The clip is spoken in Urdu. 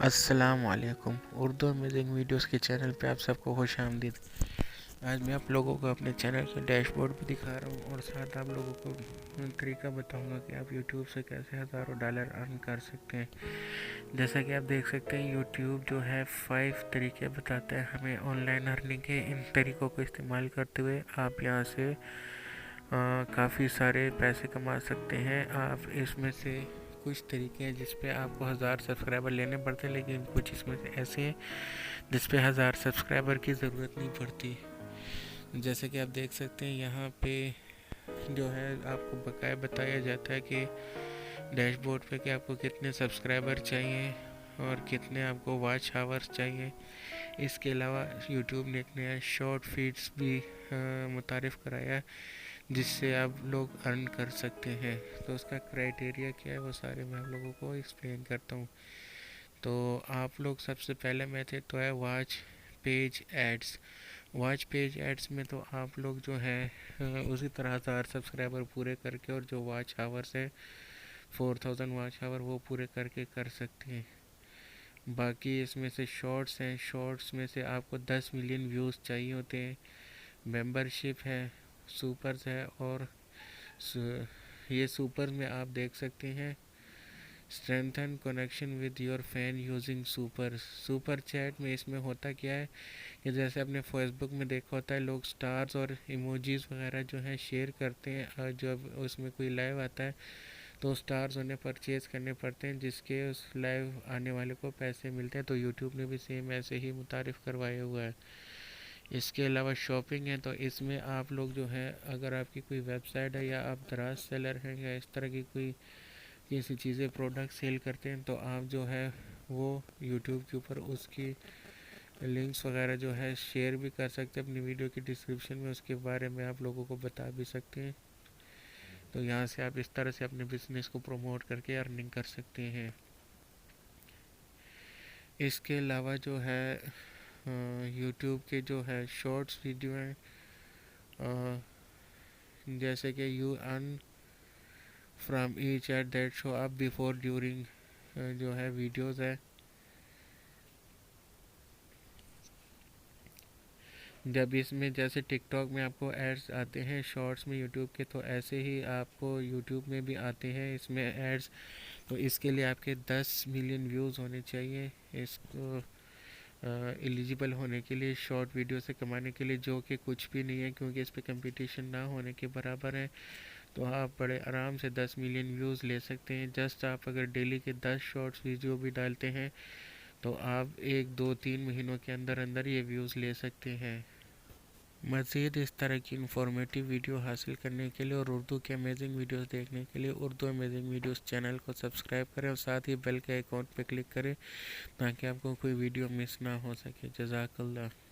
السلام علیکم، اردو امیزنگ ویڈیوز کے چینل پہ آپ سب کو خوش آمدید۔ آج میں آپ لوگوں کو اپنے چینل کا ڈیش بورڈ بھی دکھا رہا ہوں اور ساتھ آپ لوگوں کو طریقہ بتاؤں گا کہ آپ یوٹیوب سے کیسے ہزاروں ڈالر ارن کر سکتے ہیں۔ جیسا کہ آپ دیکھ سکتے ہیں یوٹیوب جو ہے 5 طریقے بتاتا ہے ہمیں آن لائن ارننگ کے۔ ان طریقوں کو استعمال کرتے ہوئے آپ یہاں سے کافی سارے پیسے کما سکتے ہیں۔ آپ اس میں سے کچھ طریقے ہیں جس پہ آپ کو 1000 سبسکرائبر لینے پڑتے ہیں، لیکن کچھ اس میں سے ایسے ہیں جس پہ 1000 سبسکرائبر کی ضرورت نہیں پڑتی۔ جیسے کہ آپ دیکھ سکتے ہیں یہاں پہ جو ہے آپ کو بقایا بتایا جاتا ہے کہ ڈیش بورڈ پہ کہ آپ کو کتنے سبسکرائبر چاہیے اور کتنے آپ کو واچ آورس چاہیے۔ اس کے علاوہ یوٹیوب نے ایک نیا شارٹ فیڈز بھی متعارف کرایا جس سے آپ لوگ ارن کر سکتے ہیں۔ تو اس کا کرائیٹیریا کیا ہے وہ سارے میں آپ لوگوں کو ایکسپلین کرتا ہوں۔ تو آپ لوگ سب سے پہلے میتھڈ تو ہے watch page ads. Watch page ads میں تو آپ لوگ جو ہے اسی طرح 1000 سبسکرائبر پورے کر کے اور جو واچ آورس ہے 4000 واچ آور وہ پورے کر کے کر سکتے ہیں۔ باقی اس میں سے شارٹس ہیں، شارٹس میں سے آپ کو 10 ملین ویوز چاہیے ہوتے ہیں۔ ممبرشپ ہے، سپرز ہے، اور یہ سپر میں آپ دیکھ سکتے ہیں strengthen connection with your fan using super. Super chat میں اس میں ہوتا کیا ہے کہ جیسے آپ نے فیس بک میں دیکھا ہوتا ہے لوگ سٹارز اور ایموجیز وغیرہ جو ہیں شیئر کرتے ہیں، اور جب اس میں کوئی لائیو آتا ہے تو سٹارز انہیں پرچیز کرنے پڑتے ہیں جس کے اس لائیو آنے والے کو پیسے ملتے ہیں۔ تو یوٹیوب نے بھی سیم ایسے ہی متعارف کروایا ہوا ہے۔ اس کے علاوہ شاپنگ ہے، تو اس میں آپ لوگ جو ہے اگر آپ کی کوئی ویب سائٹ ہے یا آپ دراز سیلر ہیں یا اس طرح کی کوئی کسی چیزیں پروڈکٹ سیل کرتے ہیں تو آپ جو ہے وہ یوٹیوب کے اوپر اس کی لنکس وغیرہ جو ہے شیئر بھی کر سکتے ہیں اپنی ویڈیو کی ڈسکرپشن میں، اس کے بارے میں آپ لوگوں کو بتا بھی سکتے ہیں۔ تو یہاں سے آپ اس طرح سے اپنے بزنس کو پروموٹ کر کے ارننگ کر سکتے ہیں۔ اس کے علاوہ جو ہے یوٹیوب کے جو ہے شارٹس ویڈیو ہیں، جیسے کہ you earn from each ad that show up before during جو ہے ویڈیوز ہے۔ جب اس میں جیسے ٹک ٹاک میں آپ کو ایڈز آتے ہیں شارٹس میں یوٹیوب کے، تو ایسے ہی آپ کو یوٹیوب میں بھی آتے ہیں اس میں ایڈز۔ تو اس کے لیے آپ کے 10 ملین ویوز ہونے چاہیے اس کو ایلیجیبل ہونے کے لیے، شارٹ ویڈیو سے کمانے کے لیے، جو کہ کچھ بھی نہیں ہے کیونکہ اس پہ کمپٹیشن نہ ہونے کے برابر ہے۔ تو آپ بڑے آرام سے 10 ملین ویوز لے سکتے ہیں۔ جسٹ آپ اگر ڈیلی کے 10 شارٹس ویڈیو بھی ڈالتے ہیں تو آپ 1 2 3 مہینوں کے اندر اندر یہ ویوز لے سکتے ہیں۔ مزید اس طرح کی انفارمیٹیو ویڈیو حاصل کرنے کے لیے اور اردو کے امیزنگ ویڈیوز دیکھنے کے لیے اردو امیزنگ ویڈیوز چینل کو سبسکرائب کریں اور ساتھ ہی بیل کے آئیکن پہ کلک کریں تاکہ آپ کو کوئی ویڈیو مس نہ ہو سکے۔ جزاک اللہ۔